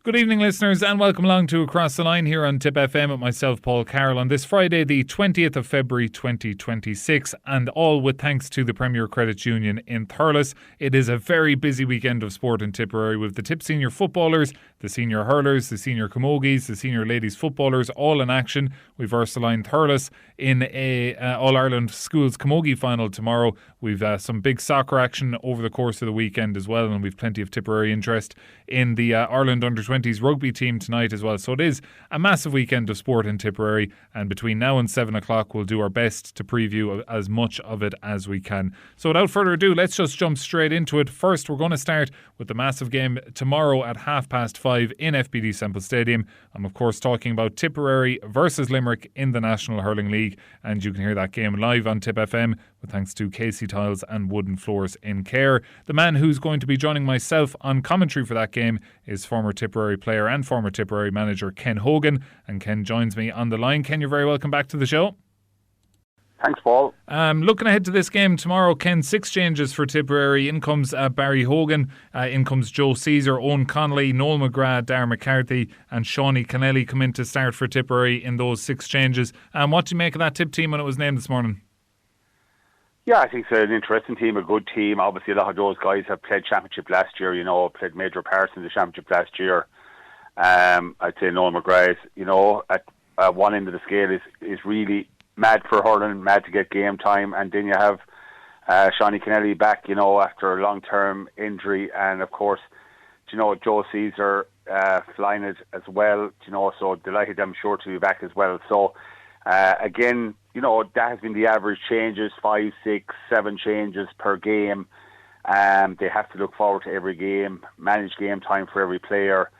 Good evening, listeners, and welcome along to Across the Line here on Tip FM with myself, Paul Carroll, on this Friday, the 20th of February 2026, and all with thanks to the Premier Credit Union in Thurles. It is a very busy weekend of sport in Tipperary with the Tip senior footballers, the senior hurlers, the senior camogies, the senior ladies footballers all in action. We've Ursuline Thurles in a All-Ireland Schools Camogie final tomorrow. We've some big soccer action over the course of the weekend as well, and we've plenty of Tipperary interest in the Ireland Under-20s rugby team tonight as well. So it is a massive weekend of sport in Tipperary, and between now and 7 o'clock we'll do our best to preview as much of it as we can. So without further ado, let's just jump straight into it. First, we're going to start with the massive game tomorrow at 5:30 in FBD Semple Stadium. I'm of course talking about Tipperary versus Limerick in the National Hurling League, and you can hear that game live on Tip FM with thanks to Casey Tiles and Wooden Floors in Care. The man who's going to be joining myself on commentary for that game is former Tipperary player and former Tipperary manager Ken Hogan, and Ken joins me on the line. Ken, you're very welcome back to the show. Thanks, Paul. Looking ahead to this game tomorrow, Ken, 6 changes for Tipperary. In comes Barry Hogan, in comes Joe Caesar, Owen Connolly, Noel McGrath, Darren McCarthy and Shawnee Kennelly come in to start for Tipperary in those 6 changes. What do you make of that Tip team when it was named this morning? Yeah, I think it's an interesting team, a good team. Obviously, a lot of those guys have played championship last year, played major parts in the championship last year. I'd say Noel McGrath, at one end of the scale is really mad for hurling, mad to get game time. And then you have Shawnee Kennelly back, after a long-term injury. And, of course, Joe Caesar flying it as well, so delighted, I'm sure, to be back as well. So, again, that has been the average changes, 5, 6, 7 changes per game. They have to look forward to every game, manage game time for every player.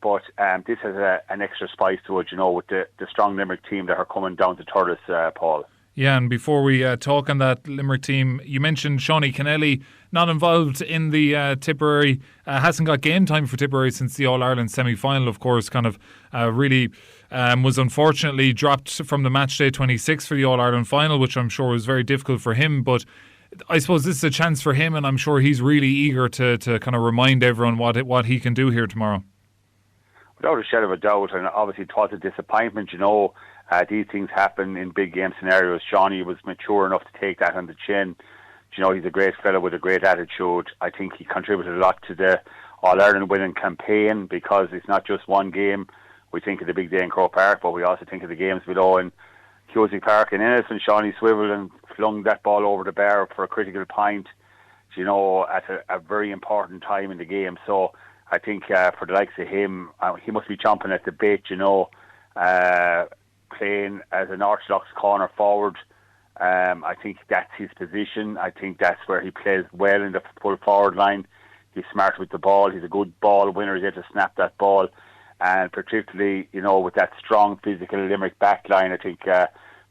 But this has an extra spice to it, with the strong Limerick team that are coming down to Thurles, Paul. Yeah, and before we talk on that Limerick team, you mentioned Shawnee Kennelly not involved in the Tipperary, hasn't got game time for Tipperary since the All-Ireland semi-final, of course, really was unfortunately dropped from the matchday 26 for the All-Ireland final, which I'm sure was very difficult for him. But I suppose this is a chance for him, and I'm sure he's really eager to kind of remind everyone what he can do here tomorrow. Without a shadow of a doubt, and obviously it was a disappointment, these things happen in big game scenarios. Shawnee was mature enough to take that on the chin. He's a great fellow with a great attitude. I think he contributed a lot to the All-Ireland winning campaign, because it's not just one game. We think of the big day in Croke Park, but we also think of the games below in Cusack Park and Ennis, and Shawnee swiveled and flung that ball over the bar for a critical point, at a very important time in the game. So I think for the likes of him, he must be chomping at the bit, playing as an orthodox corner forward. I think that's his position. I think that's where he plays well in the full forward line. He's smart with the ball. He's a good ball winner. He's able to snap that ball. And particularly, with that strong physical Limerick back line, I think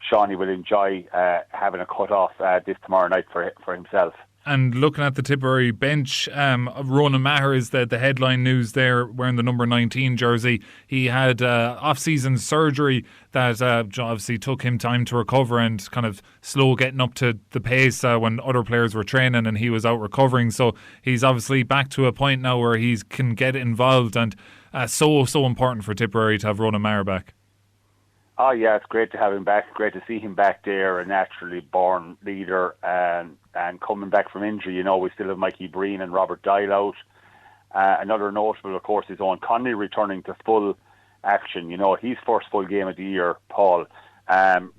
Shawnee will enjoy having a cut-off this tomorrow night for himself. And looking at the Tipperary bench, Ronan Maher is the headline news there, wearing the number 19 jersey. He had off-season surgery that obviously took him time to recover and kind of slow getting up to the pace when other players were training and he was out recovering. So he's obviously back to a point now where he can get involved, and so important for Tipperary to have Ronan Maher back. Oh yeah, it's great to have him back. Great to see him back there, a naturally born leader, and coming back from injury. We still have Mikey Breen and Robert Dial out. Another notable, of course, is Owen Connolly returning to full action. His first full game of the year, Paul,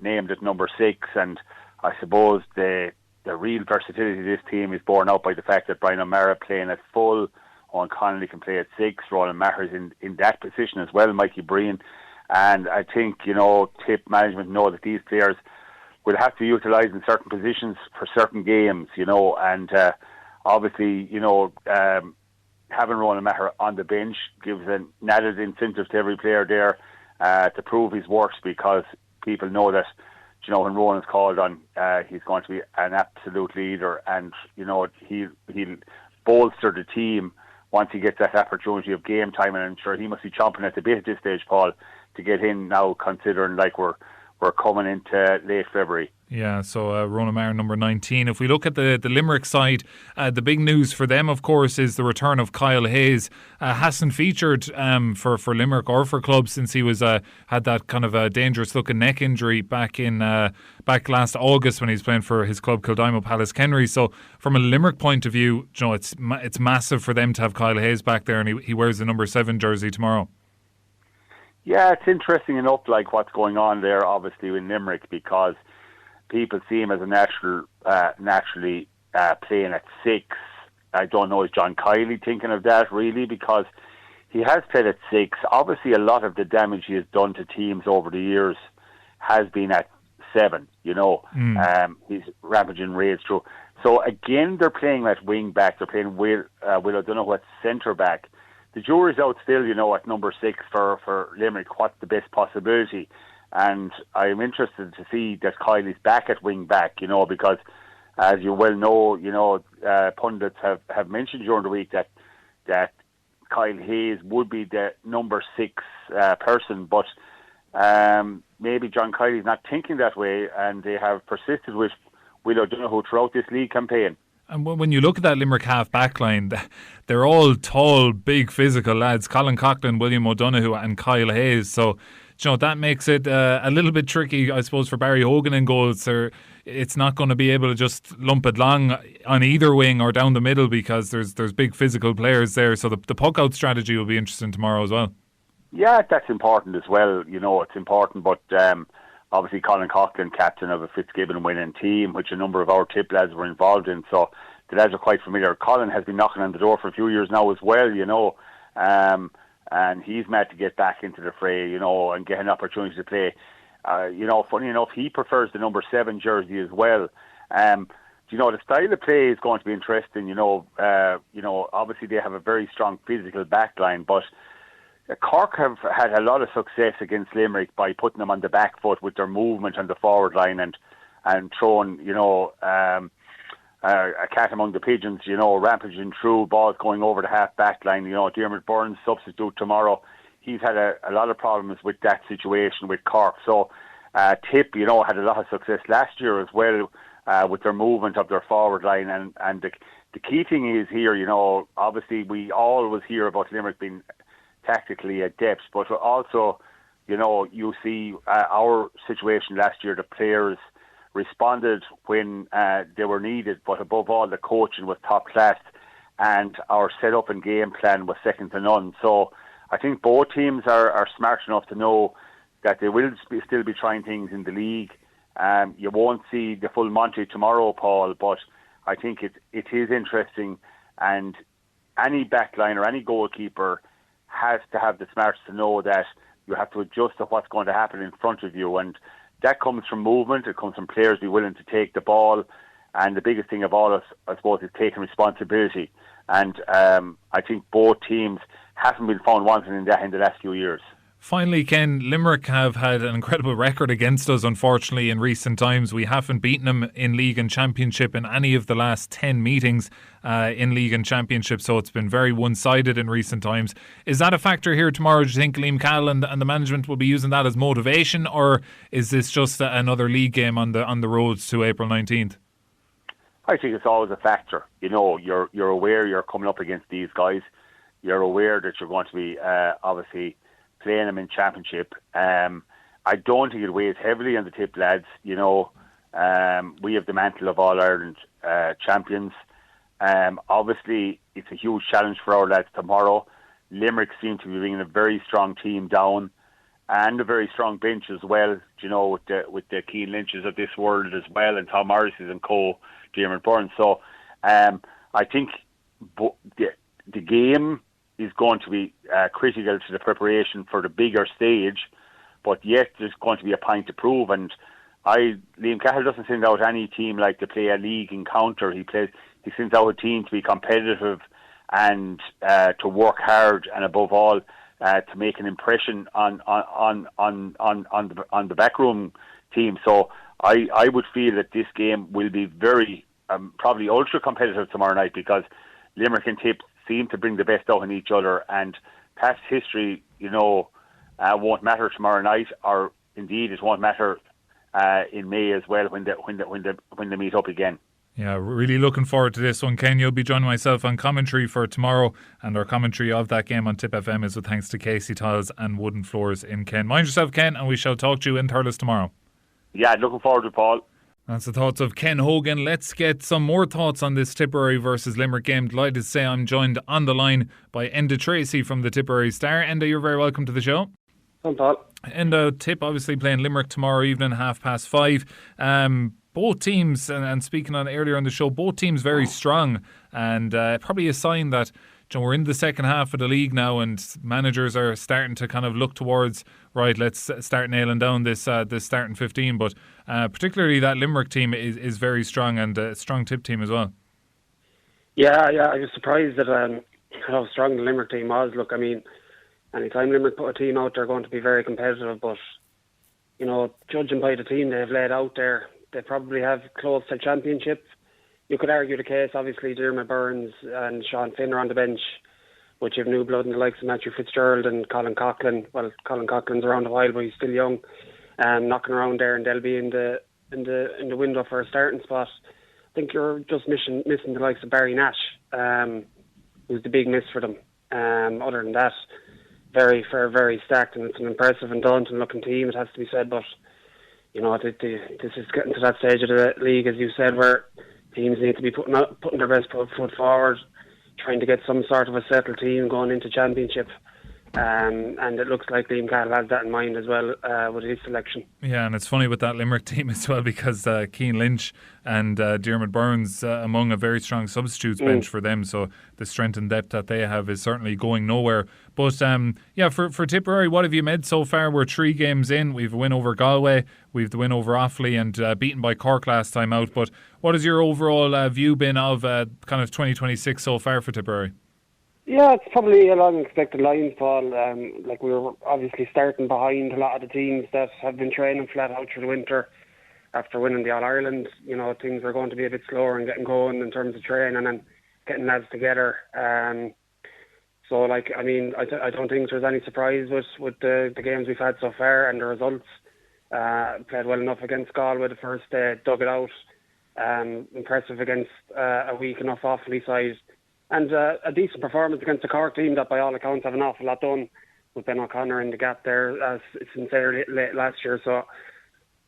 named at number 6, and I suppose the real versatility of this team is borne out by the fact that Brian O'Mara playing at full. Owen Connolly can play at 6. Roland Maher's in that position as well, Mikey Breen. And I think, Tip management know that these players will have to utilise in certain positions for certain games, and obviously, having Ronan Maher on the bench gives an added incentive to every player there to prove his worth, because people know that, when Ronan's called on, he's going to be an absolute leader, and, he'll bolster the team once he gets that opportunity of game time, and I'm sure he must be chomping at the bit at this stage, Paul, to get in now, considering like we're coming into late February. Yeah, so Ronan Maher, number 19. If we look at the Limerick side, the big news for them, of course, is the return of Kyle Hayes. Hasn't featured for Limerick or for clubs since he was had that kind of a dangerous looking neck injury back last August when he was playing for his club Kildimo Palace Kenry. So from a Limerick point of view, you know, it's massive for them to have Kyle Hayes back there, and he wears the number 7 jersey tomorrow. Yeah, it's interesting enough, like what's going on there, obviously in Limerick, because people see him as a naturally playing at 6. I don't know, is John Kiley thinking of that really? Because he has played at 6. Obviously, a lot of the damage he has done to teams over the years has been at 7. You know, he's rampaging raids through. So again, they're playing at wing back. They're playing Will O'Donoghue at centre back. The jury's out still, you know, at number 6 for Limerick. What's the best possibility? And I'm interested to see that Kylie's back at wing back, you know, because as you well know, you know, pundits have mentioned during the week that Kyle Hayes would be the number 6 person, but maybe John Kylie's not thinking that way, and they have persisted with Will O'Donoghue throughout this league campaign. And when you look at that Limerick half-back line, they're all tall, big, physical lads. Colin Coughlin, William O'Donoghue and Kyle Hayes. So, you know, that makes it a little bit tricky, I suppose, for Barry Hogan in goals. It's not going to be able to just lump it long on either wing or down the middle because there's big physical players there. So the puck-out strategy will be interesting tomorrow as well. Yeah, that's important as well. You know, it's important, but obviously Colin Coughlin, captain of a Fitzgibbon winning team, which a number of our tip lads were involved in, so the lads are quite familiar. Colin has been knocking on the door for a few years now as well, you know, and he's mad to get back into the fray, you know, and get an opportunity to play. You know, funny enough, he prefers the number 7 jersey as well. You know, the style of play is going to be interesting. You know, obviously they have a very strong physical backline, but Cork have had a lot of success against Limerick by putting them on the back foot with their movement on the forward line and throwing, you know, a cat among the pigeons, you know, rampaging through, balls going over the half-back line. You know, Diarmaid Byrne's substitute tomorrow, he's had a lot of problems with that situation with Cork. So Tip, you know, had a lot of success last year as well with their movement of their forward line. And the key thing is here, you know, obviously we always hear about Limerick being tactically adept, but also, you know, you see our situation last year, the players responded when they were needed, but above all the coaching was top class and our setup and game plan was second to none. So I think both teams are smart enough to know that they will still be trying things in the league. You won't see the full Monty tomorrow, Paul, but I think it is interesting, and any backline or any goalkeeper has to have the smarts to know that you have to adjust to what's going to happen in front of you, and that comes from movement. It comes from players being willing to take the ball, and the biggest thing of all, I suppose, is taking responsibility. And I think both teams haven't been found wanting in that in the last few years. Finally, Ken, Limerick have had an incredible record against us, unfortunately, in recent times. We haven't beaten them in League and Championship in any of the last 10 meetings in League and Championship, so it's been very one-sided in recent times. Is that a factor here tomorrow? Do you think Liam Cahill and the management will be using that as motivation, or is this just another league game on the roads to April 19th? I think it's always a factor. You know, you're aware you're coming up against these guys. You're aware that you're going to be obviously playing them in Championship. I don't think it weighs heavily on the Tip lads. You know, we have the mantle of All-Ireland champions. Obviously, it's a huge challenge for our lads tomorrow. Limerick seem to be bringing a very strong team down and a very strong bench as well, you know, with the Keane Lynches of this world as well, and Tom Morris's and co, Diarmaid Byrne. So I think the game is going to be critical to the preparation for the bigger stage, but yet there's going to be a point to prove. And Liam Cahill doesn't send out any team like to play a league encounter. He sends out a team to be competitive and to work hard, and above all to make an impression on the backroom team. So I would feel that this game will be very probably ultra competitive tomorrow night, because Limerick and Tip seem to bring the best out in each other, and past history, you know, won't matter tomorrow night, or indeed it won't matter in May as well when they meet up again. Yeah, really looking forward to this one. Ken, you'll be joining myself on commentary for tomorrow, and our commentary of that game on Tip FM is with thanks to Casey Tiles and Wooden Floors in Ken. Mind yourself, Ken, and we shall talk to you in Thurles tomorrow. Yeah, looking forward to it, Paul. That's the thoughts of Ken Hogan. Let's get some more thoughts on this Tipperary versus Limerick game. Delighted to say I'm joined on the line by Enda Treacy from the Tipperary Star. Enda, you're very welcome to the show. Hi, Paul. Enda, Tip obviously playing Limerick tomorrow evening, 5:30. Both teams, and speaking on earlier on the show, both teams very strong, and probably a sign that we're in the second half of the league now, and managers are starting to kind of look towards, right, let's start nailing down this starting 15. But particularly that Limerick team is very strong, and a strong Tip team as well. Yeah, I was surprised at how strong the Limerick team was. Look, I mean, anytime Limerick put a team out, they're going to be very competitive, but, you know, judging by the team they've laid out there, they probably have close to championship. You could argue the case, obviously, Dermot Burns and Sean Finn are on the bench, but you have new blood in the likes of Matthew Fitzgerald and Colin Coughlin. Well, Colin Coughlin's around a while, but he's still young, knocking around there, and they'll be in the window for a starting spot. I think you're just missing the likes of Barry Nash, who's the big miss for them. Other than that, very fair, very stacked, and it's an impressive and daunting looking team, it has to be said, but you know, this is getting to that stage of the league, as you said, where teams need to be putting their best foot forward, trying to get some sort of a settled team going into championship. And it looks like Liam Cahill has that in mind as well with his selection. Yeah, and it's funny with that Limerick team as well, because Cian Lynch and Dermot Burns among a very strong substitutes bench for them, so the strength and depth that they have is certainly going nowhere. But for Tipperary, what have you made so far? We're 3 games in. We've a win over Galway, we've the win over Offaly, and beaten by Cork last time out. But what has your overall view been of kind of 2026 so far for Tipperary? Yeah, it's probably along expected lines, Paul. Like, we were obviously starting behind a lot of the teams that have been training flat out through the winter after winning the All-Ireland. You know, things were going to be a bit slower and getting going in terms of training and getting lads together. So, like, I mean, I don't think there's any surprise with the games we've had so far and the results. Played well enough against Galway the first day, dug it out. Impressive against a weak enough Offaly side. And a decent performance against the Cork team that, by all accounts, have an awful lot done, with Ben O'Connor in the gap there since late last year. So,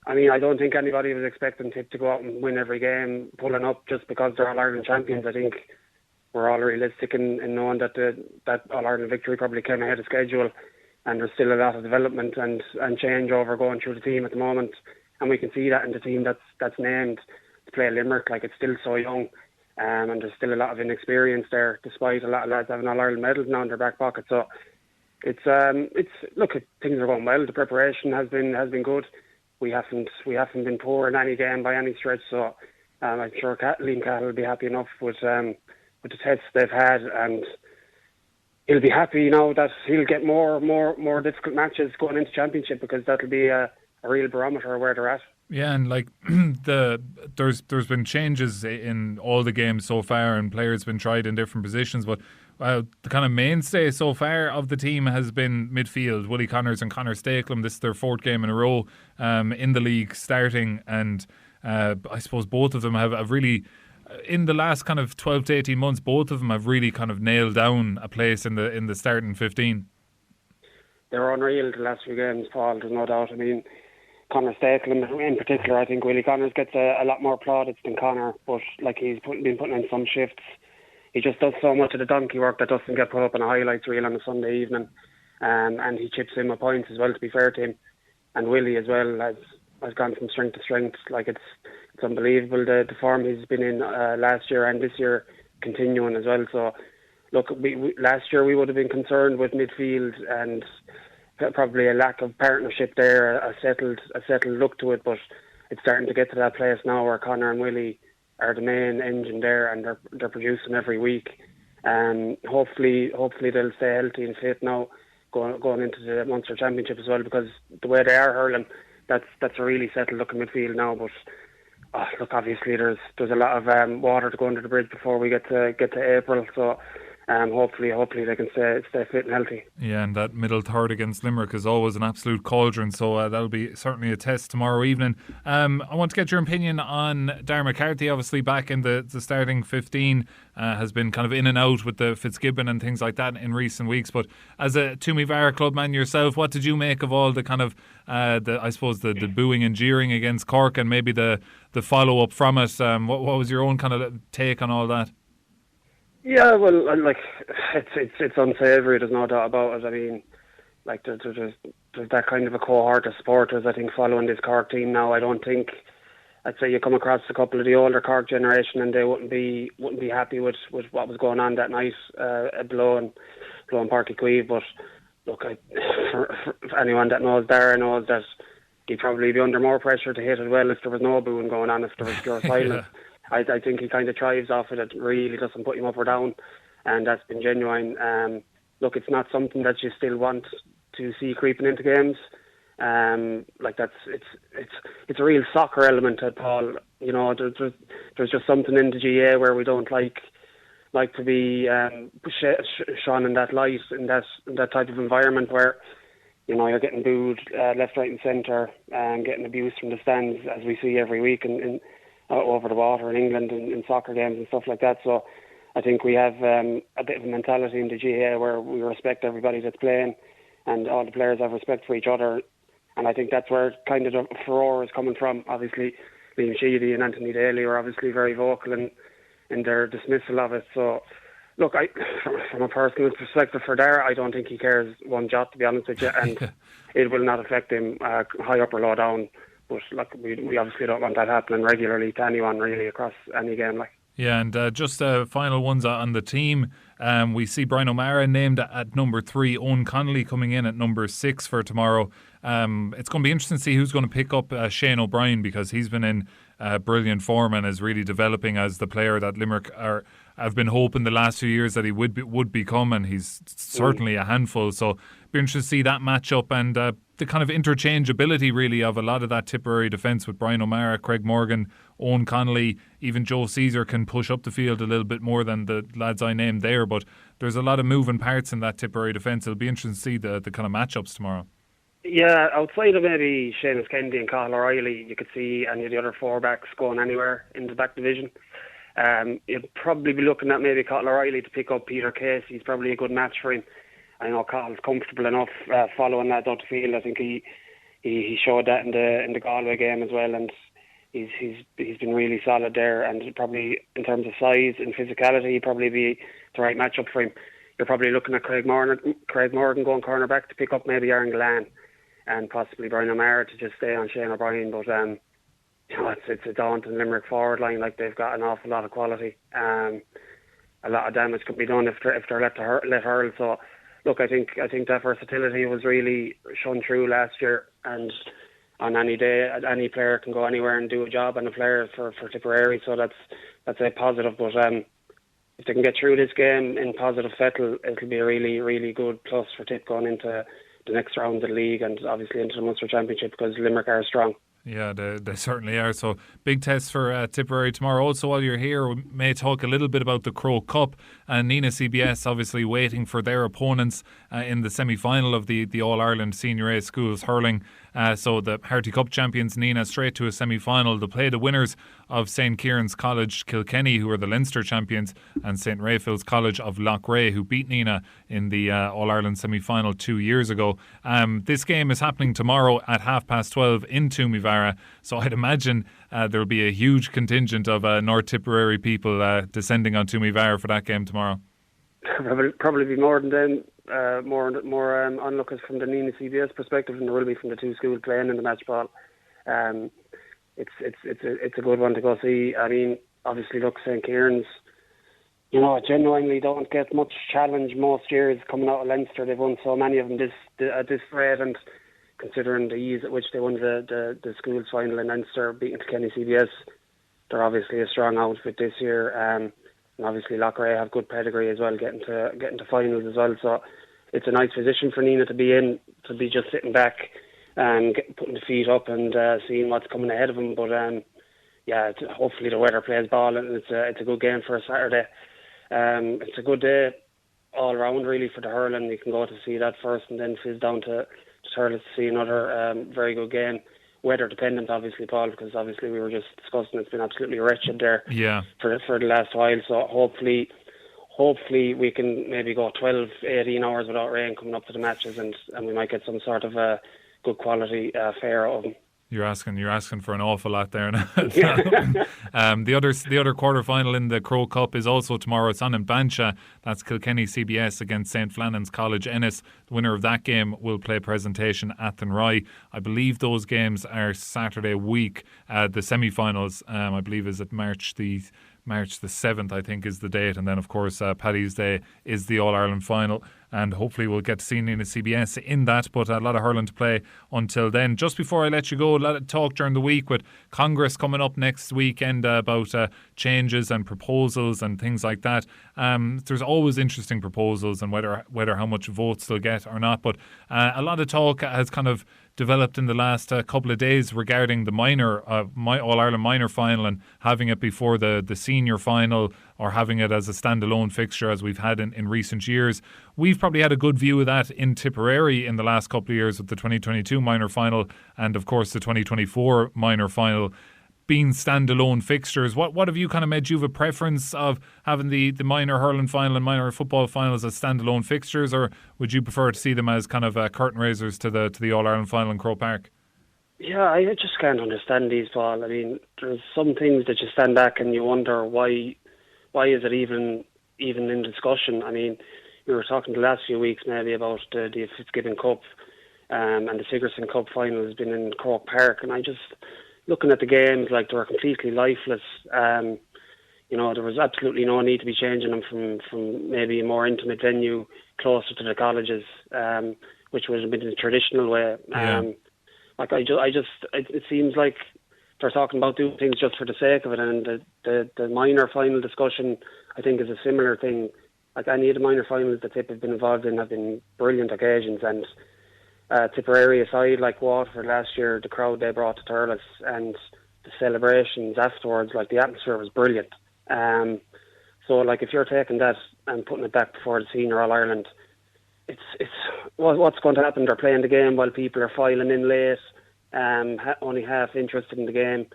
I mean, I don't think anybody was expecting Tip to go out and win every game, pulling up just because they're All-Ireland champions. I think we're all realistic in knowing that that All-Ireland victory probably came ahead of schedule, and there's still a lot of development and changeover going through the team at the moment. And we can see that in the team that's named to play Limerick. Like, it's still so young. And there's still a lot of inexperience there, despite a lot of lads having All-Ireland medals now in their back pocket. So it's look, things are going well. The preparation has been good. We haven't been poor in any game by any stretch. So I'm sure Liam Cahill will be happy enough with the tests they've had, and he'll be happy now that he'll get more difficult matches going into championship, because that'll be a real barometer of where they're at. Yeah, and like there's been changes in all the games so far, and players been tried in different positions, but the kind of mainstay so far of the team has been midfield. Willie Connors and Conor Stakelum, this is their 4th game in a row in the league starting, and I suppose both of them have really, in the last kind of 12 to 18 months, both of them have really kind of nailed down a place in the starting 15. They're unreal the last few games, Paul, there's no doubt. I mean, Conor Stakelum in particular, I think Willie Connors gets a lot more plaudits than Conor, but like, he's been putting in some shifts. He just does so much of the donkey work that doesn't get put up on a highlights reel on a Sunday evening, and he chips in with points as well, to be fair to him. And Willie as well has gone from strength to strength. Like, it's unbelievable the form he's been in last year and this year continuing as well. So look, last year we would have been concerned with midfield and probably a lack of partnership there, a settled look to it, but it's starting to get to that place now where Conor and Willie are the main engine there, and they're producing every week. Hopefully they'll stay healthy and fit now going into the Munster Championship as well, because the way they are hurling, that's a really settled looking midfield now. But look, obviously there's a lot of water to go under the bridge before we get to April. So hopefully they can stay fit and healthy. Yeah, and that middle third against Limerick is always an absolute cauldron, so that'll be certainly a test tomorrow evening. I want to get your opinion on Darren McCarthy, obviously back in the starting 15, has been kind of in and out with the Fitzgibbon and things like that in recent weeks, but as a Toomevara club man yourself, what did you make of all the kind of, the booing and jeering against Cork and maybe the follow-up from it? What was your own kind of take on all that? Yeah, well, it's unsavoury. There's no doubt about it. I mean, there's that kind of a cohort of supporters, I think, following this Cork team now. I'd say you come across a couple of the older Cork generation, and they wouldn't be happy with what was going on that night below in Páirc Uí Chaoimh. But look, for anyone that knows Dara knows that he'd probably be under more pressure to hit as well if there was no booing going on, if there was pure silence. Yeah. I think he kind of thrives off it. It really doesn't put him up or down, and that's been genuine. Look, it's not something that you still want to see creeping into games. It's a real soccer element to it, Paul. You know, there's just something in the GA where we don't like to be shone in that light, in that type of environment where, you know, you're getting booed left, right and centre and getting abuse from the stands, as we see every week in over the water in England in soccer games and stuff like that. So I think we have a bit of a mentality in the GAA where we respect everybody that's playing, and all the players have respect for each other. And I think that's where kind of the furore is coming from. Obviously, Liam Sheedy and Anthony Daly are obviously very vocal in their dismissal of it. So, look, from a personal perspective for Dara, I don't think he cares one jot, to be honest with you, and it will not affect him high up or low down. But look, we obviously don't want that happening regularly to anyone really across any game. Yeah, and just final ones on the team. We see Brian O'Mara named at number 3, Owen Connolly coming in at number 6 for tomorrow. It's going to be interesting to see who's going to pick up Shane O'Brien, because he's been in brilliant form and is really developing as the player that Limerick have been hoping the last few years that he would become, and he's certainly a handful. So be interested to see that matchup and the kind of interchangeability really of a lot of that Tipperary defence with Brian O'Mara, Craig Morgan, Owen Connolly, even Joe Caesar can push up the field a little bit more than the lads I named there, but there's a lot of moving parts in that Tipperary defence. It'll be interesting to see the kind of matchups tomorrow. Yeah, outside of maybe Seamus Kennedy and Cathal O'Reilly, you could see any of the other 4 backs going anywhere in the back division. You'd probably be looking at maybe Cathal O'Reilly to pick up Peter Case. He's probably a good match for him. I know Cathal's comfortable enough following that out the field. I think he showed that in the Galway game as well, and he's been really solid there. And probably in terms of size and physicality, he'd probably be the right matchup for him. You're probably looking at Craig Morgan going cornerback to pick up maybe Aaron Gillan, and possibly Brian O'Mara to just stay on Shane O'Brien. But you know, it's a daunting Limerick forward line. Like, they've got an awful lot of quality. A lot of damage could be done if they're let hurl. So look, I think that versatility was really shown through last year, and on any day, any player can go anywhere and do a job on a player for Tipperary. So that's a positive. But if they can get through this game in positive fettle, it'll be a really, really good plus for Tip going into the next round of the league and obviously into the Munster Championship, because Limerick are strong. Yeah, they certainly are. So big test for Tipperary tomorrow. Also, while you're here, we may talk a little bit about the Crow Cup. And Nina CBS obviously waiting for their opponents in the semi-final of the All-Ireland Senior A Schools Hurling. So the Harty Cup champions, Nina, straight to a semi-final. They'll play the winners of St. Kieran's College Kilkenny, who are the Leinster champions, and St. Raphael's College of Loughrea, who beat Nina in the All-Ireland semi-final 2 years ago. This game is happening tomorrow at 12:30 in Toomevara. So I'd imagine there'll be a huge contingent of North Tipperary people descending on Toomevara for that game tomorrow. Probably be more than them. More onlookers from the Nina CBS perspective than there will be from the two schools playing in the match, Paul. It's a good one to go see. I mean, obviously, look, St. Kieran's, you know, genuinely don't get much challenge most years coming out of Leinster. They've won so many of them at this rate, and considering the ease at which they won the schools final in Leinster, beating Kilkenny CBS, they're obviously a strong outfit this year. And obviously Loughrea have good pedigree as well, getting to finals as well. So it's a nice position for Nina to be in, to be just sitting back and putting the feet up and seeing what's coming ahead of them. But hopefully the weather plays ball, and it's a good game for a Saturday. It's a good day all round really for the hurling. You can go to see that first and then fizz down to Thurles to see another very good game. Weather dependent, obviously, Paul, because obviously we were just discussing it's been absolutely wretched there for the last while. So hopefully we can maybe go 12, 18 hours without rain coming up to the matches, and we might get some sort of a good quality fare out of them. You're asking for an awful lot there now. The other quarter final in the Crow Cup is also tomorrow. It's on in Bancha. That's Kilkenny CBS against St Flannan's College Ennis. The winner of that game will play presentation at Athenry. I believe those games are Saturday week. The semi-finals, I believe, is at March the 7th, I think, is the date. And then, of course, Paddy's Day is the All-Ireland final. And hopefully we'll get to see Nina CBS in that. But a lot of hurling to play until then. Just before I let you go, a lot of talk during the week with Congress coming up next weekend about changes and proposals and things like that. There's always interesting proposals and whether how much votes they'll get or not. But a lot of talk has kind of developed in the last couple of days regarding the All-Ireland minor final and having it before the senior final, or having it as a standalone fixture as we've had in recent years. We've probably had a good view of that in Tipperary in the last couple of years with the 2022 minor final and, of course, the 2024 minor final being standalone fixtures. What have you kind of made? You have a preference of having the minor hurling final and minor football finals as standalone fixtures, or would you prefer to see them as kind of curtain raisers to the All-Ireland final in Croke Park? Yeah, I just can't understand these, Paul. I mean, there's some things that you stand back and you wonder why is it even in discussion? I mean, we were talking the last few weeks maybe about the Fitzgibbon Cup and the Sigerson Cup final has been in Croke Park, and I just, looking at the games, like, they were completely lifeless. There was absolutely no need to be changing them from maybe a more intimate venue closer to the colleges, which would have been the traditional way. It seems like they're talking about doing things just for the sake of it, and the minor final discussion, I think, is a similar thing. Like, any of the minor finals that Tip have been involved in have been brilliant occasions, and Tipperary aside, like Waterford last year, the crowd they brought to Thurles and the celebrations afterwards, like, the atmosphere was brilliant. So, like, if you're taking that and putting it back before the senior All-Ireland, it's what's going to happen? They're playing the game while people are filing in late, only half interested in the game.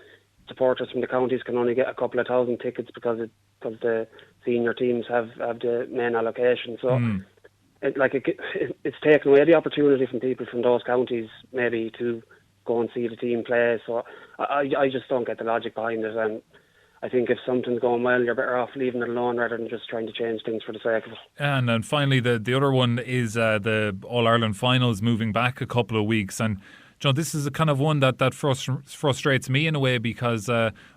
Supporters from the counties can only get a couple of thousand tickets because the senior teams have the main allocation. So it's taken away the opportunity from people from those counties maybe to go and see the team play. So I just don't get the logic behind it, and I think if something's going well, you're better off leaving it alone rather than just trying to change things for the sake of it. And then finally, the other one is the All-Ireland finals moving back a couple of weeks. And this is a kind of one that frustrates me in a way, because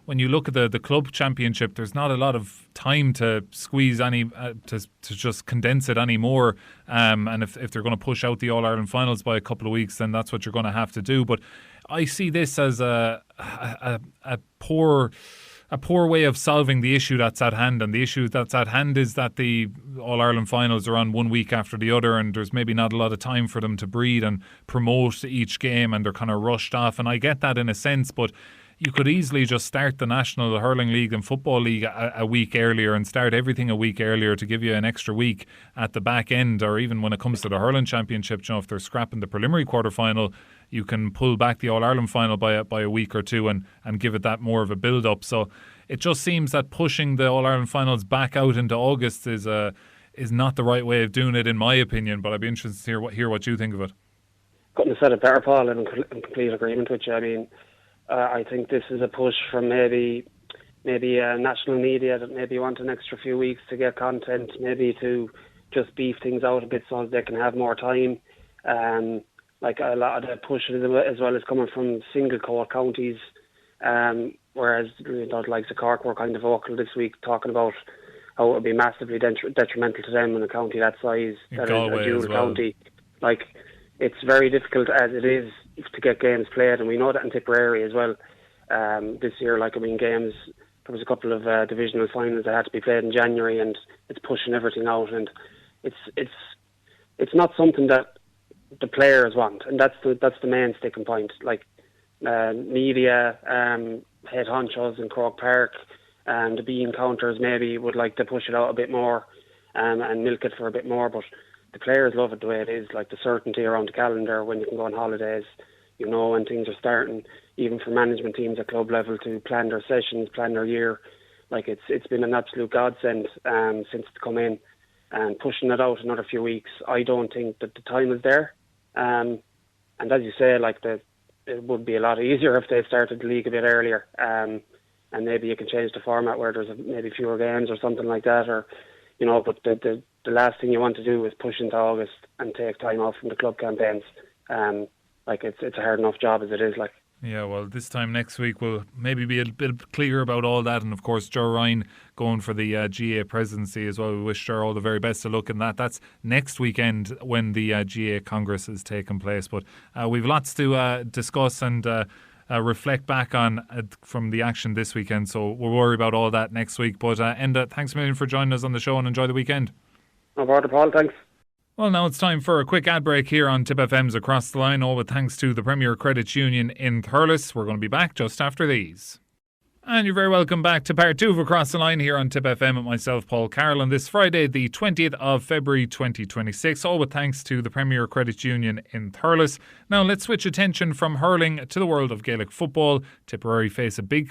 when you look at the club championship, there's not a lot of time to squeeze any to just condense it anymore. And if they're going to push out the All-Ireland finals by a couple of weeks, then that's what you're going to have to do. But I see this as a poor way of solving the issue that's at hand. And the issue that's at hand is that the All-Ireland finals are on one week after the other, and there's maybe not a lot of time for them to breathe and promote each game, and they're kind of rushed off. And I get that in a sense, but you could easily just start the National Hurling League and Football League a week earlier and start everything a week earlier to give you an extra week at the back end. Or even when it comes to the Hurling Championship, if they're scrapping the preliminary quarter-final, you can pull back the All-Ireland final by a week or two and give it that more of a build-up. So it just seems that pushing the All-Ireland finals back out into August is not the right way of doing it, in my opinion. But I'd be interested to hear what you think of it. Couldn't have said it better, Paul, and I'm in complete agreement with you. I mean, I think this is a push from maybe national media that maybe want an extra few weeks to get content, maybe to just beef things out a bit so they can have more time. Like, a lot of the push as well is coming from single core counties, whereas the likes of Cork were kind of vocal this week talking about how it would be massively detrimental to them in a county that size, that is a dual county. Like, it's very difficult as it is to get games played, and we know that in Tipperary as well. This year, games, there was a couple of divisional finals that had to be played in January, and it's pushing everything out, and it's not something that the players want, and that's the main sticking point. Like, media, head honchos in Croke Park, and the B encounters maybe would like to push it out a bit more, and milk it for a bit more. But the players love it the way it is, like the certainty around the calendar when you can go on holidays, you know, when things are starting, even for management teams at club level to plan their sessions, plan their year. Like it's been an absolute godsend since it's come in, and pushing it out another few weeks. I don't think that the time is there. And as you say, like it would be a lot easier if they started the league a bit earlier. And maybe you can change the format where there's maybe fewer games or something like that, or you know. But the last thing you want to do is push into August and take time off from the club campaigns. Like it's a hard enough job as it is. Like. Yeah, well, this time next week we'll maybe be a bit clearer about all that. And of course, Joe Ryan going for the GA presidency as well. We wish Joe all the very best of luck in that. That's next weekend when the GA Congress is taking place. But we've lots to discuss and reflect back on from the action this weekend. So we'll worry about all that next week. But Enda, thanks a million for joining us on the show, and enjoy the weekend. No bother, Paul. Thanks. Well, now it's time for a quick ad break here on Tip FM's Across the Line, all with thanks to the Premier Credit Union in Thurles. We're going to be back just after these. And you're very welcome back to part 2 of Across the Line here on Tip FM with myself, Paul Carroll, on this Friday, the 20th of February 2026, all with thanks to the Premier Credit Union in Thurles. Now let's switch attention from hurling to the world of Gaelic football. Tipperary face a big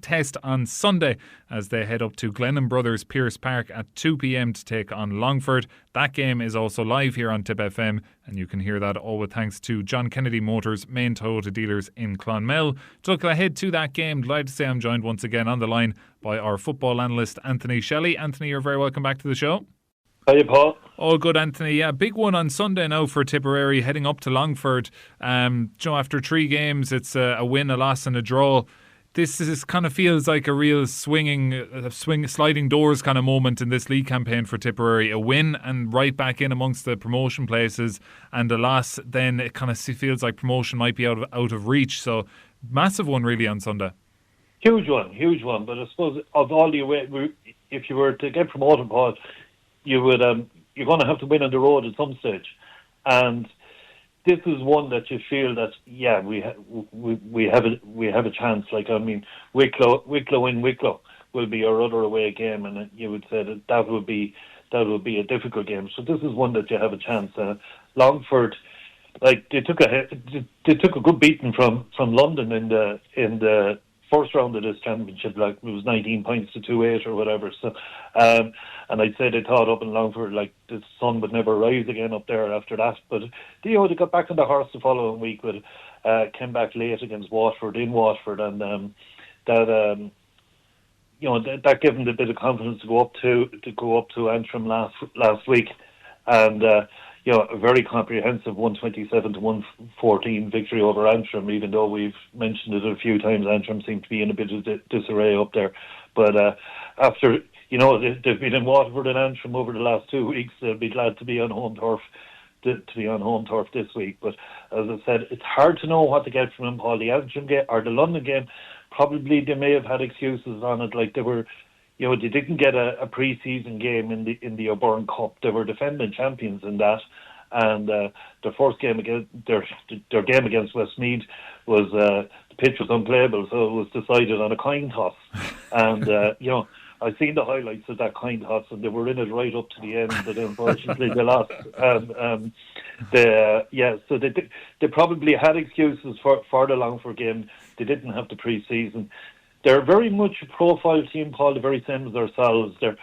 test on Sunday as they head up to Glennon Brothers Pearse Park at 2 p.m. to take on Longford. That game is also live here on Tip FM, and you can hear that all with thanks to John Kennedy Motors, main Toyota dealers in Clonmel. To look ahead to that game, delighted to say I'm joined once again on the line by our football analyst Anthony Shelly. Anthony, you're very welcome back to the show. Hi, Paul. All good, Anthony. Yeah, big one on Sunday now for Tipperary, heading up to Longford. After 3 games, it's a win, a loss and a draw. This kind of feels like a real sliding doors kind of moment in this league campaign for Tipperary. A win and right back in amongst the promotion places, and a loss, then it kind of feels like promotion might be out of reach. So massive one really on Sunday. Huge one. But I suppose of all the away, if you were to get promoted, Paul, you're going to have to win on the road at some stage, and this is one that you feel that we have a chance. Like, I mean, Wicklow in Wicklow will be our other away game, and you would say that would be a difficult game. So this is one that you have a chance. Longford, like they took a good beating from London in the first round of this championship. Like, it was 19 points to 2-8 or whatever. So, and I'd say they thought up in Longford like the sun would never rise again up there after that. But they got back on the horse the following week, but came back late against Waterford in Waterford, and that gave them a bit of confidence to go up to Antrim last week, and a very comprehensive 127 to 114 victory over Antrim. Even though we've mentioned it a few times, Antrim seem to be in a bit of disarray up there. But after they've been in Waterford and Antrim over the last 2 weeks, they'll be glad to be on home turf. To be on home turf this week. But as I said, it's hard to know what to get from them, Paul. The Antrim game or the London game, probably they may have had excuses on it, like they were. They didn't get a pre-season game in the O'Byrne Cup. They were defending champions in that, and their first game against their game against Westmeath was the pitch was unplayable, so it was decided on a coin toss. And I've seen the highlights of that coin toss, and they were in it right up to the end, but unfortunately they lost. So they probably had excuses for the Longford game. They didn't have the pre-season. They're very much a profile team, Paul, the very same as ourselves. They're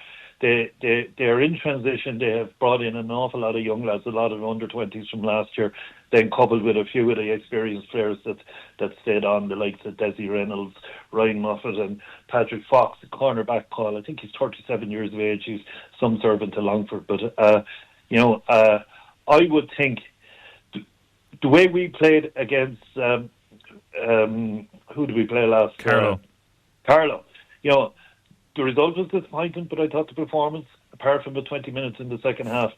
in transition. They have brought in an awful lot of young lads, a lot of under-20s from last year, then coupled with a few of the experienced players that stayed on, the likes of Desi Reynolds, Ryan Moffat and Patrick Fox, the cornerback, Paul. I think he's 37 years of age. He's some servant to Longford. But, I would think the way we played against, who did we play last? Carlo. The result was disappointing, but I thought the performance, apart from the 20 minutes in the second half,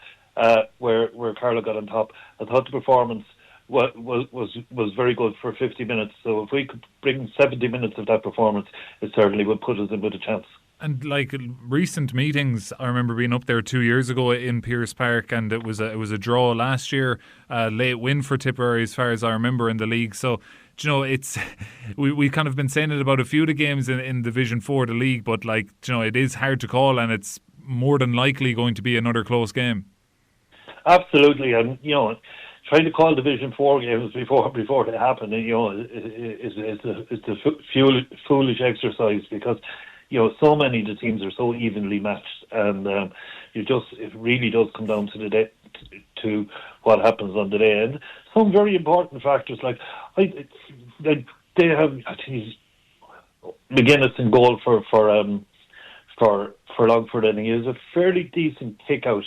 where Carlo got on top, I thought the performance was very good for 50 minutes. So if we could bring 70 minutes of that performance, it certainly would put us in with a chance. And like recent meetings, I remember being up there 2 years ago in Pearse Park, and it was a draw last year, late win for Tipperary as far as I remember in the league. So, it's we kind of been saying it about a few of the games in Division 4 of the league, but it is hard to call, and it's more than likely going to be another close game. Absolutely, and trying to call Division 4 games before they happen, is a foolish exercise, because so many of the teams are so evenly matched, and it really does come down to the day, to what happens on the day. And some very important factors, like they have, I think, McGuinness in goal for Longford, and he is a fairly decent kick out.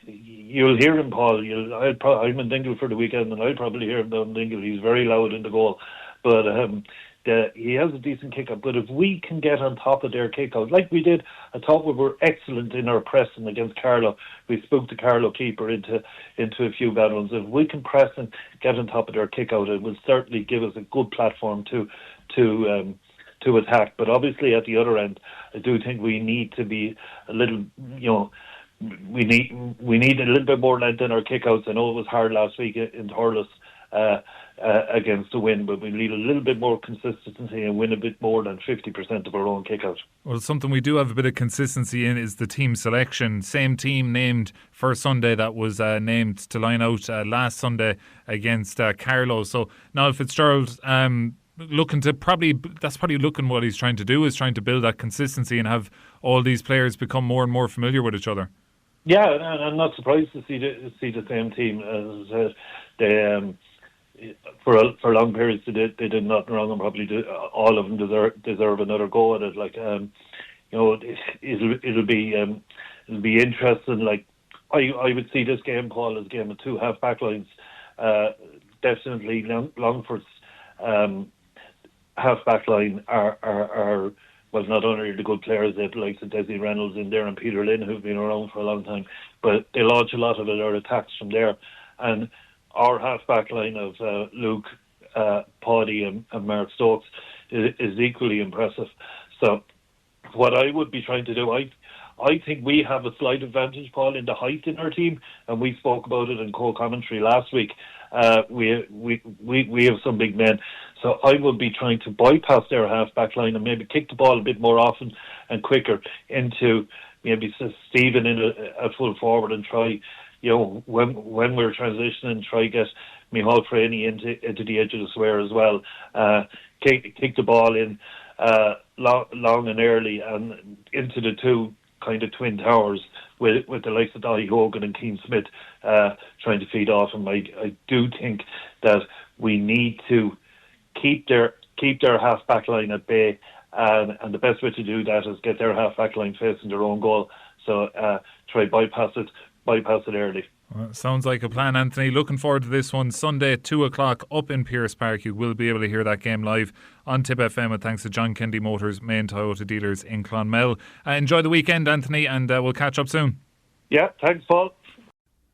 You'll hear him, Paul. I'm in Dingle for the weekend, and I'll probably hear him down in Dingle. He's very loud in the goal, but he has a decent kick out. But if we can get on top of their kick out, like we did, I thought we were excellent in our pressing against Carlow. We spooked the Carlow keeper into a few bad ones. If we can press and get on top of their kick out, it will certainly give us a good platform to attack. But obviously, at the other end, I do think we need to be a little, we need a little bit more length in our kickouts. I know it was hard last week in Thurles against the win, but we need a little bit more consistency and win a bit more than 50% of our own kickouts. Well, something we do have a bit of consistency in is the team selection. Same team named for Sunday that was named to line out last Sunday against Carlow. So Niall Fitzgerald looking what he's trying to do, is trying to build that consistency and have all these players become more and more familiar with each other. Yeah, and I'm not surprised to see the same team. As I said, they for long periods they did nothing wrong, and probably all of them deserve another go at it. Like it'll be interesting. Like I would see this game, Paul, as a game of two half back lines. Definitely Longford's half back line are well, not only are the good players, they have the likes of Desi Reynolds in there and Peter Lynn, who've been around for a long time, but they launch a lot of their attacks from there. And our half-back line of Luke, Paddy and Mark Stokes is equally impressive. So what I would be trying to do, I think we have a slight advantage, Paul, in the height in our team, and we spoke about it in co-commentary last week. We have some big men, so I will be trying to bypass their half-back line and maybe kick the ball a bit more often and quicker into maybe Stephen in a full forward, and try, when we're transitioning, try get Micheál Freeney into the edge of the square as well. Kick the ball in long and early and into the two kind of twin towers with the likes of Hogan and Keane Smith trying to feed off him. I do think that we need to keep their half-back line at bay, and the best way to do that is get their half-back line facing their own goal. So try bypass it early. Well, sounds like a plan, Anthony. Looking forward to this one Sunday at 2 o'clock up in Pearse Park. You will be able to hear that game live on Tip FM, and thanks to John Kennedy Motors, main Toyota dealers in Clonmel. Enjoy the weekend, Anthony, and we'll catch up soon. Yeah, thanks, Paul.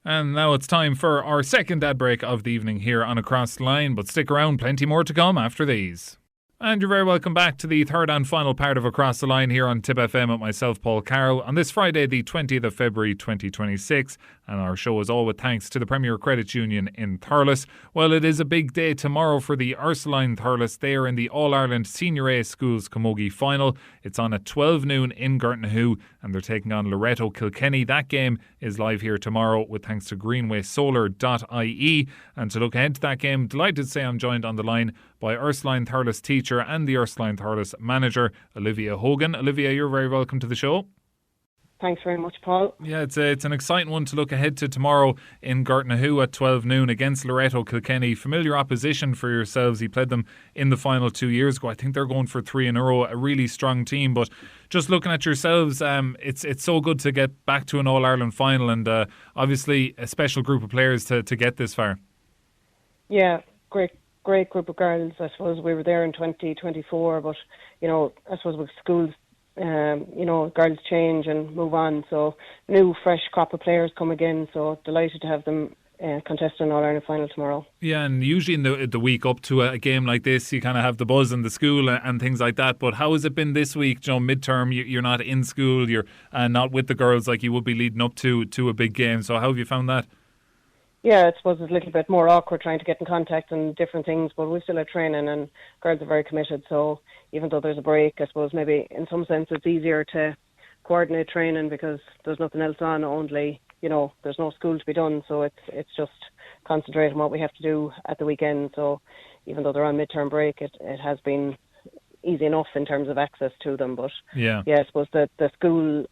And now it's time for our second ad break of the evening here on Across the Line, but stick around, plenty more to come after these. And you're very welcome back to the third and final part of Across the Line here on Tip FM with myself, Paul Carroll, on this Friday, the 20th of February 2026. And our show is all with thanks to the Premier Credit Union in Thurles. Well, it is a big day tomorrow for the Ursuline Thurles. They are in the All-Ireland Senior A Schools Camogie Final. It's on at 12 noon in Gartnahoe, and they're taking on Loreto Kilkenny. That game is live here tomorrow with thanks to greenwaysolar.ie. And to look ahead to that game, delighted to say I'm joined on the line by Ursuline Thurles teacher and the Ursuline Thurles manager, Olivia Hogan. Olivia, you're very welcome to the show. Thanks very much, Paul. Yeah, it's an exciting one to look ahead to tomorrow in Gartnahoe at 12 noon against Loreto Kilkenny. Familiar opposition for yourselves. You played them in the final 2 years ago. I think they're going for 3 in a row. A really strong team. But just looking at yourselves, it's so good to get back to an All-Ireland final, and obviously a special group of players to get this far. Yeah, great group of girls. I suppose we were there in 2024, but I suppose with schools, girls change and move on. So new, fresh crop of players come again. So delighted to have them contest an All-Ireland final tomorrow. Yeah, and usually in the week up to a game like this, you kind of have the buzz in the school and things like that. But how has it been this week? Midterm, you're not in school, you're not with the girls like you would be leading up to a big game. So how have you found that? Yeah, I suppose it's a little bit more awkward trying to get in contact and different things, but we still have training and girls are very committed. So even though there's a break, I suppose maybe in some sense it's easier to coordinate training because there's nothing else on. Only there's no school to be done, so it's just concentrate on what we have to do at the weekend. So even though they're on midterm break, it has been easy enough in terms of access to them. But I suppose that the school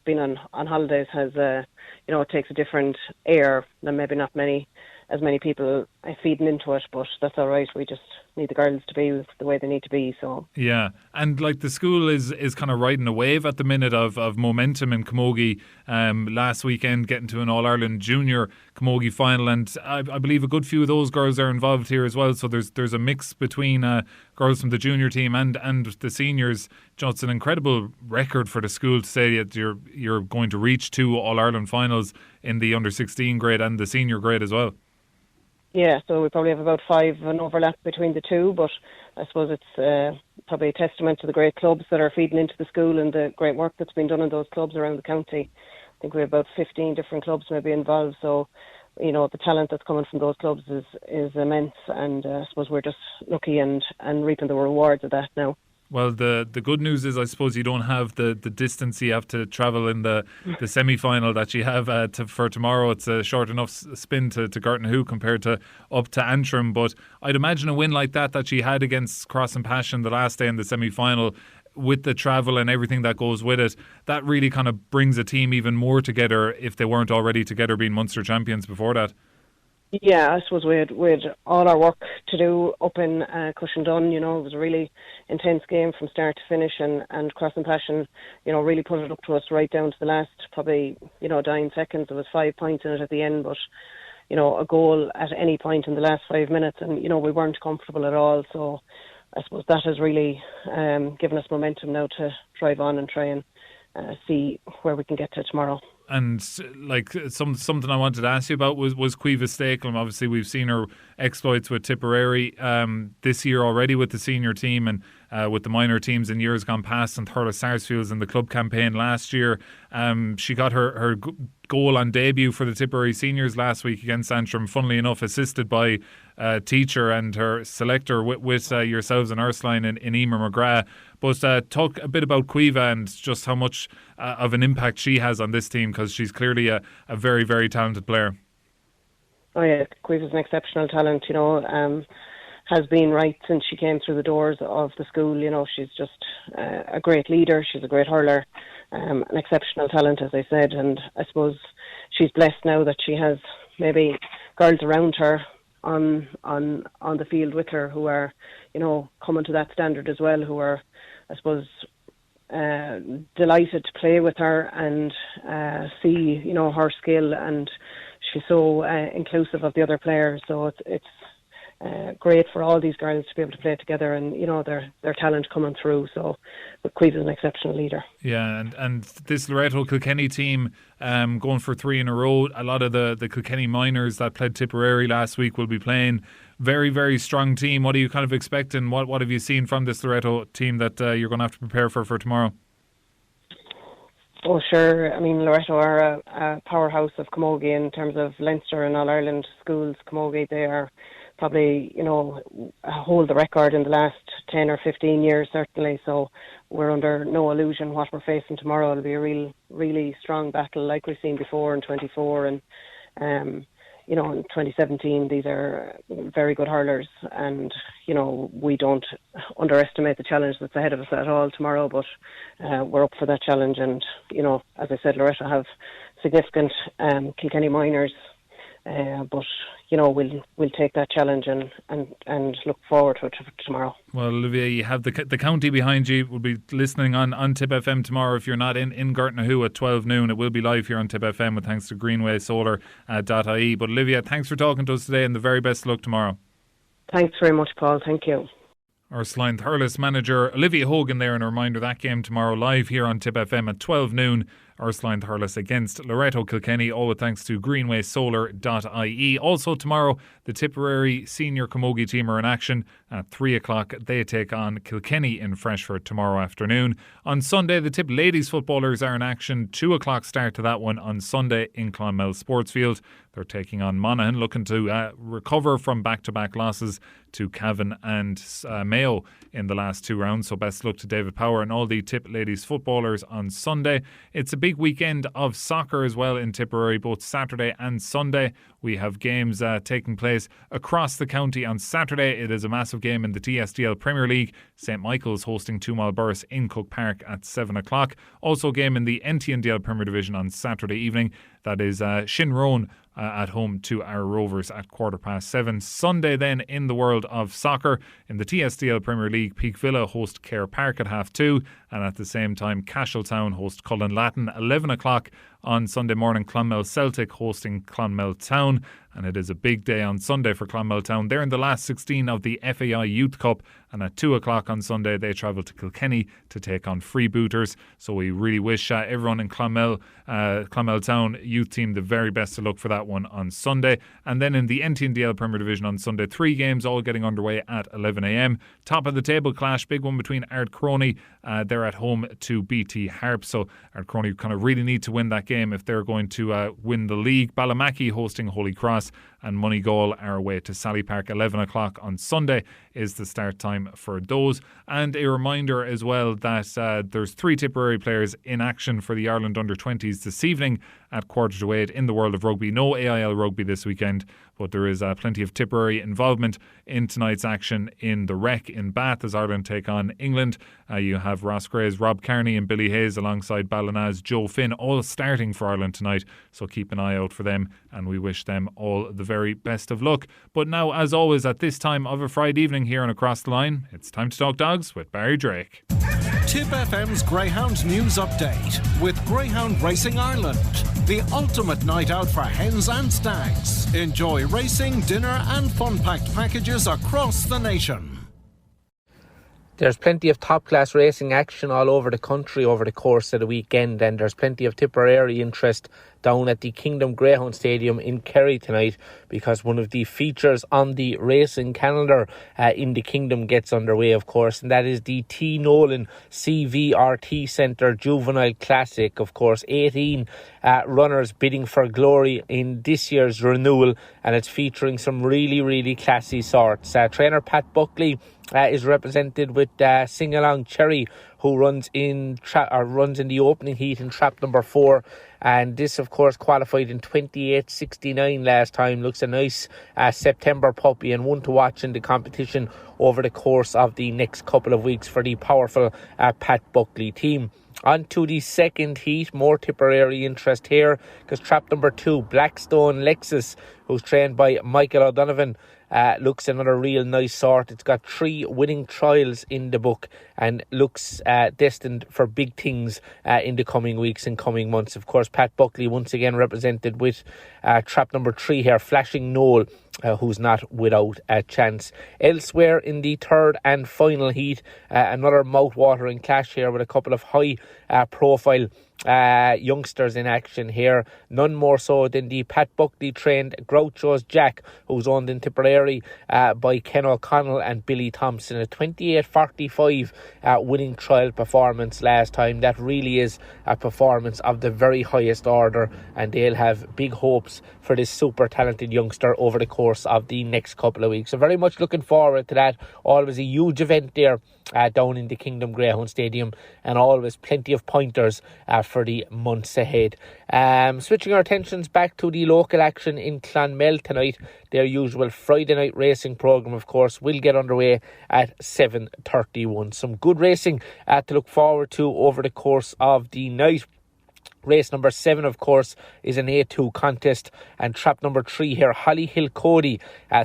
being on holidays has it takes a different air than maybe not as many people feeding into it, but that's all right. We just need the girls to be the way they need to be. So yeah, and like the school is kind of riding a wave at the minute of momentum in camogie. Last weekend getting to an All-Ireland junior camogie final, and I believe a good few of those girls are involved here as well. So there's a mix between girls from the junior team and the seniors. It's an incredible record for the school to say that you're going to reach 2 All-Ireland finals in the under-16 grade and the senior grade as well. Yeah, so we probably have about 5 an overlap between the two, but I suppose it's probably a testament to the great clubs that are feeding into the school and the great work that's been done in those clubs around the county. I think we have about 15 different clubs maybe involved, so the talent that's coming from those clubs is immense, and I suppose we're just lucky and reaping the rewards of that now. Well, the good news is I suppose you don't have the distance you have to travel in the semi-final that you have for tomorrow. It's a short enough spin to Gartnahoe compared to up to Antrim. But I'd imagine a win like that you had against Cross and Passion the last day in the semi-final, with the travel and everything that goes with it, that really kind of brings a team even more together if they weren't already together being Munster champions before that. Yeah, I suppose we had all our work to do up in Cushendun. It was a really intense game from start to finish, and Cross and Passion, really put it up to us right down to the last, probably, dying seconds. There was 5 points in it at the end, but, a goal at any point in the last 5 minutes, and, we weren't comfortable at all. So I suppose that has really given us momentum now to drive on and try and see where we can get to tomorrow. And like something I wanted to ask you about was Caoimhe Stakelum. Obviously, we've seen her exploits with Tipperary this year already with the senior team and with the minor teams in years gone past, and Thurles Sarsfields in the club campaign last year. She got her goal on debut for the Tipperary seniors last week against Antrim, funnily enough assisted by a teacher and her selector with yourselves and Ursuline in Emer McGrath. But talk a bit about Caoimhe and just how much of an impact she has on this team, because she's clearly a very, very talented player. Oh yeah, Caoimhe's an exceptional talent, has been right since she came through the doors of the school. She's just a great leader, she's a great hurler, an exceptional talent, as I said, and I suppose she's blessed now that she has maybe girls around her on the field with her who are, coming to that standard as well, who are, I suppose, delighted to play with her and see, her skill, and she's so inclusive of the other players. So it's great for all these girls to be able to play together, and their talent coming through. So, but Caoimhe is an exceptional leader. Yeah, and this Loreto Kilkenny team going for 3 in a row. A lot of the Kilkenny minors that played Tipperary last week will be playing. Very, very strong team. What are you kind of expecting? What have you seen from this Loreto team that you're going to have to prepare for tomorrow? Oh, sure. I mean, Loreto are a powerhouse of camogie in terms of Leinster and All-Ireland schools camogie. They are probably, hold the record in the last 10 or 15 years, certainly. So we're under no illusion what we're facing tomorrow. It'll be a really strong battle like we've seen before in 24 and, in 2017. These are very good hurlers, and, we don't underestimate the challenge that's ahead of us at all tomorrow, but we're up for that challenge. And, as I said, Loreto have significant Kilkenny minors, but we'll take that challenge and look forward to it tomorrow. Well, Olivia, you have the county behind you. We'll be listening on Tip FM tomorrow. If you're not in Gartnahoe at 12 noon, it will be live here on Tip FM with thanks to greenwaysolar.ie. But Olivia, thanks for talking to us today, and the very best of luck tomorrow. Thanks very much, Paul. Thank you. Ursuline Thurles manager Olivia Hogan there, and a reminder that game tomorrow live here on Tip FM at 12 noon. Ursuline Thurles against Loreto Kilkenny, all with thanks to greenwaysolar.ie. Also tomorrow, the Tipperary senior camogie team are in action at 3 o'clock. They take on Kilkenny in Freshford tomorrow afternoon. On Sunday, the Tip ladies footballers are in action. 2 o'clock start to that one on Sunday in Clonmel Sportsfield. They're taking on Monaghan, looking to recover from back-to-back losses to Cavan and Mayo in the last 2 rounds. So best luck to David Power and all the Tip ladies footballers on Sunday. It's a big weekend of soccer as well in Tipperary, both Saturday and Sunday. We have games taking place across the county. On Saturday, it is a massive game in the TSDL Premier League. St Michael's hosting Two-Mile-Burris in Cook Park at 7 o'clock. Also a game in the NTNDL Premier Division on Saturday evening. That is Shinrone at home to our Rovers at 7:15. Sunday then in the world of soccer, in the TSDL Premier League, Peak Villa host Kerr Park at 2:30, and at the same time Castletown host Cullen Latin. 11 o'clock on Sunday morning, Clonmel Celtic hosting Clonmel Town, and it is a big day on Sunday for Clonmel Town. They're in the last 16 of the FAI Youth Cup, and at 2 o'clock on Sunday they travel to Kilkenny to take on Freebooters. So we really wish everyone in Clonmel Town youth team the very best of luck for that one on Sunday. And then in the NTNDL Premier Division on Sunday, 3 games all getting underway at 11 a.m. Top of the table clash, big one between Ardcroney. They're at home to BT Harp, so Ardcroney kind of really need to win that game if they're going to win the league. Ballamackie hosting Holy Cross, and Moneygall are away to Sally Park. 11 o'clock on Sunday is the start time for those. And a reminder as well that there's 3 Tipperary players in action for the Ireland Under-20s this evening at 7:45 in the world of rugby. No AIL rugby this weekend, but there is plenty of Tipperary involvement in tonight's action in the Rec in Bath as Ireland take on England. You have Ross Gray's Rob Carney and Billy Hayes alongside Ballina's Joe Finn, all starting for Ireland tonight, so keep an eye out for them, and we wish them all the very best of luck. But now, as always, at this time of a Friday evening here on Across the Line, it's time to talk dogs with Barry Drake. Tip FM's Greyhound News Update with Greyhound Racing Ireland, the ultimate night out for hens and stags. Enjoy racing, dinner and fun-packed packages across the nation. There's plenty of top-class racing action all over the country over the course of the weekend, and there's plenty of Tipperary interest down at the Kingdom Greyhound Stadium in Kerry tonight, because one of the features on the racing calendar in the Kingdom gets underway, of course, and that is the T. Nolan CVRT Centre Juvenile Classic. Of course, 18 runners bidding for glory in this year's renewal, and it's featuring some really, really classy sorts. Trainer Pat Buckley is represented with Sing Along Cherry, who runs in the opening heat in trap number 4. And this, of course, qualified in 28.69 last time. Looks a nice September puppy, and one to watch in the competition over the course of the next couple of weeks for the powerful Pat Buckley team. On to the second heat, more Tipperary interest here, because trap number 2, Blackstone Lexus, who's trained by Michael O'Donovan, looks another real nice sort. It's got 3 winning trials in the book and looks destined for big things in the coming weeks and coming months. Of course, Pat Buckley once again represented with trap number 3 here, Flashing Knoll, who's not without a chance. Elsewhere in the third and final heat, another mouth-watering clash here with a couple of high profile youngsters in action here. None more so than the Pat Buckley trained Groucho's Jack, who's owned in Tipperary by Ken O'Connell and Billy Thompson. A 28.45 winning trial performance last time. That really is a performance of the very highest order, and they'll have big hopes for this super talented youngster over the course of the next couple of weeks. So very much looking forward to that. Always a huge event there down in the Kingdom Greyhound Stadium, and always plenty of pointers for the months ahead. Switching our attentions back to the local action in Clonmel tonight, their usual Friday night racing programme, of course, will get underway at 7:31. Some good racing to look forward to over the course of the night. Race number 7, of course, is an A2 contest, and trap number 3 here, Holly Hill Cody,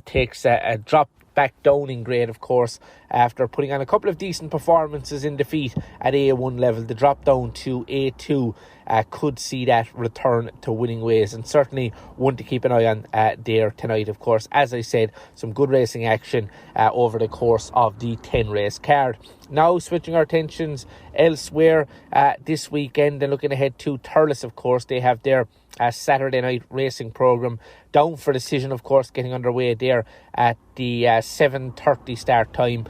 takes a drop back down in grade, of course, after putting on a couple of decent performances in defeat at A1 level. The drop down to A2 could see that return to winning ways, and certainly one to keep an eye on there tonight. Of course, as I said, some good racing action over the course of the 10 race card. Now switching our attentions elsewhere this weekend and looking ahead to Thurles. Of course, they have their Saturday night racing programme. Down for decision, of course, getting underway there at the 7:30 start time.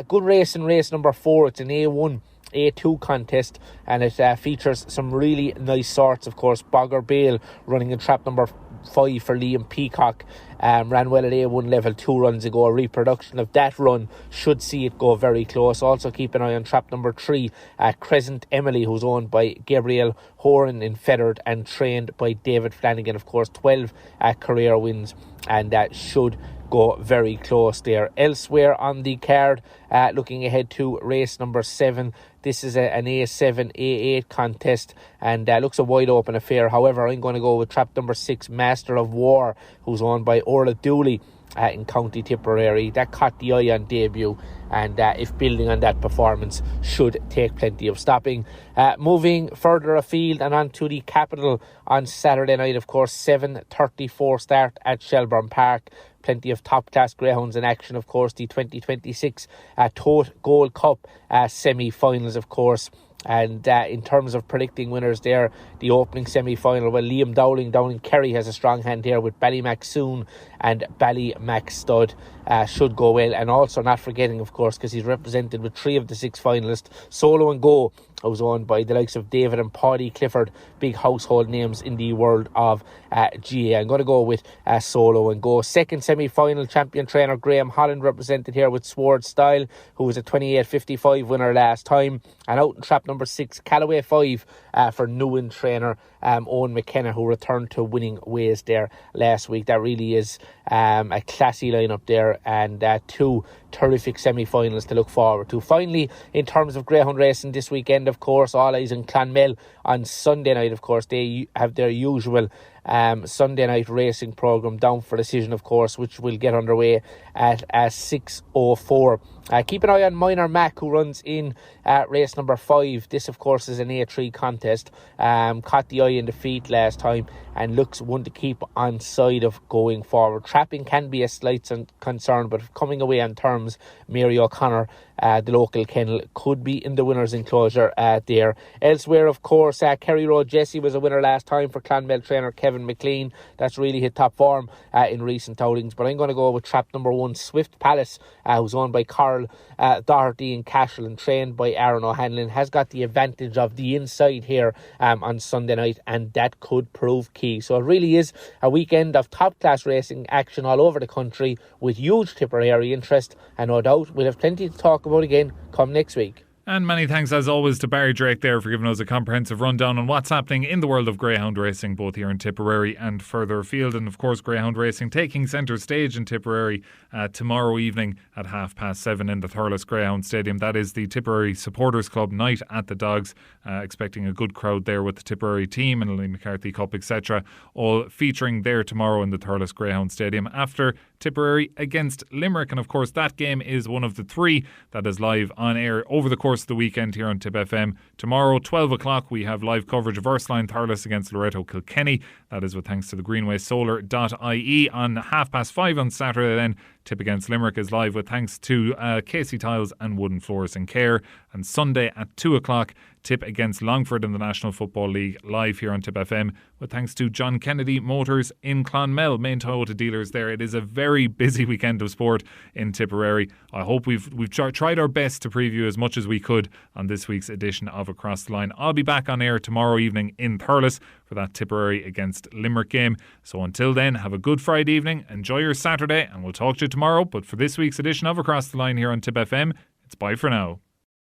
Good race in race number 4. It's an A1 A2 contest, and it features some really nice sorts. Of course, Bogger Bale running in trap number 5 for Liam Peacock, ran well at A1 level 2 runs ago. A reproduction of that run should see it go very close. Also keep an eye on trap number 3, Crescent Emily, who's owned by Gabriel Horan in Feathered and trained by David Flanagan. Of course, 12 career wins, and that should go very close there. Elsewhere on the card, looking ahead to race number 7. This is an A7 A8 contest, and looks a wide open affair. However, I'm going to go with trap number 6, Master of War, who's owned by Orla Dooley in County Tipperary. That caught the eye on debut, and if building on that performance, should take plenty of stopping. Moving further afield and on to the capital on Saturday night, of course, 7:34 start at Shelbourne Park. Plenty of top-class greyhounds in action, of course. The 2026 Tote Gold Cup semi-finals, of course. And in terms of predicting winners there, the opening semi-final, well, Liam Dowling down in Kerry has a strong hand here with Ballymaxsoon and Ballymac Stud. Should go well. And also not forgetting, of course, because he's represented with 3 of the 6 finalists, Solo and Go, who's owned by the likes of David and Paddy Clifford, big household names in the world of GA. I'm going to go with Solo and Go. Second semi-final, champion trainer Graham Holland represented here with Sword Style, who was a 28.55 winner last time. And out in trap number 6, Callaway 5 for Newen trainer Owen McKenna, who returned to winning ways there last week. That really is a classy lineup there, and 2 terrific semi-finals to look forward to. Finally, in terms of greyhound racing this weekend, of course, all eyes on Clonmel on Sunday night. Of course, they have their usual Sunday night racing programme, Down for Decision, of course, which will get underway at 6:04. Keep an eye on Minor Mac, who runs in race number 5. This, of course, is an A3 contest. Caught the eye in defeat last time and looks one to keep on side of going forward. Trapping can be a slight concern, but coming away on terms, Mary O'Connor, the local kennel, could be in the winner's enclosure there. Elsewhere, of course, Kerry Road Jesse was a winner last time for Clonmel trainer Kevin McLean. That's really hit top form in recent outings. But I'm going to go with trap number 1, Swift Palace, who's owned by Carl Doherty in Cashel and trained by Aaron O'Hanlon. Has got the advantage of the inside here on Sunday night, and that could prove key. So it really is a weekend of top-class racing action all over the country with huge Tipperary interest, and no doubt we'll have plenty to talk about again come next week. And many thanks as always to Barry Drake there for giving us a comprehensive rundown on what's happening in the world of greyhound racing, both here in Tipperary and further afield. And of course, greyhound racing taking centre stage in Tipperary tomorrow evening at 7:30 in the Thurles Greyhound Stadium. That is the Tipperary Supporters Club night at the Dogs, expecting a good crowd there with the Tipperary team and the Lee McCarthy Cup, etc., all featuring there tomorrow in the Thurles Greyhound Stadium after Tipperary against Limerick. And of course, that game is one of the 3 that is live on air over the course of the weekend here on Tip FM. Tomorrow, 12 o'clock, we have live coverage of Ursuline Thurles against Loreto Kilkenny. That is with thanks to the greenwaysolar.ie. On 5:30 on Saturday then, Tip Against Limerick is live with thanks to Casey Tiles and Wooden Floors and Care. And Sunday at 2 o'clock, Tip Against Longford in the National Football League, live here on Tip FM with thanks to John Kennedy Motors in Clonmel, main Toyota dealers there. It is a very busy weekend of sport in Tipperary. I hope we've tried our best to preview as much as we could on this week's edition of Across the Line. I'll be back on air tomorrow evening in Thurles for that Tipperary against Limerick game. So until then, have a good Friday evening, enjoy your Saturday, and we'll talk to you tomorrow. But for this week's edition of Across the Line here on Tip FM, it's bye for now.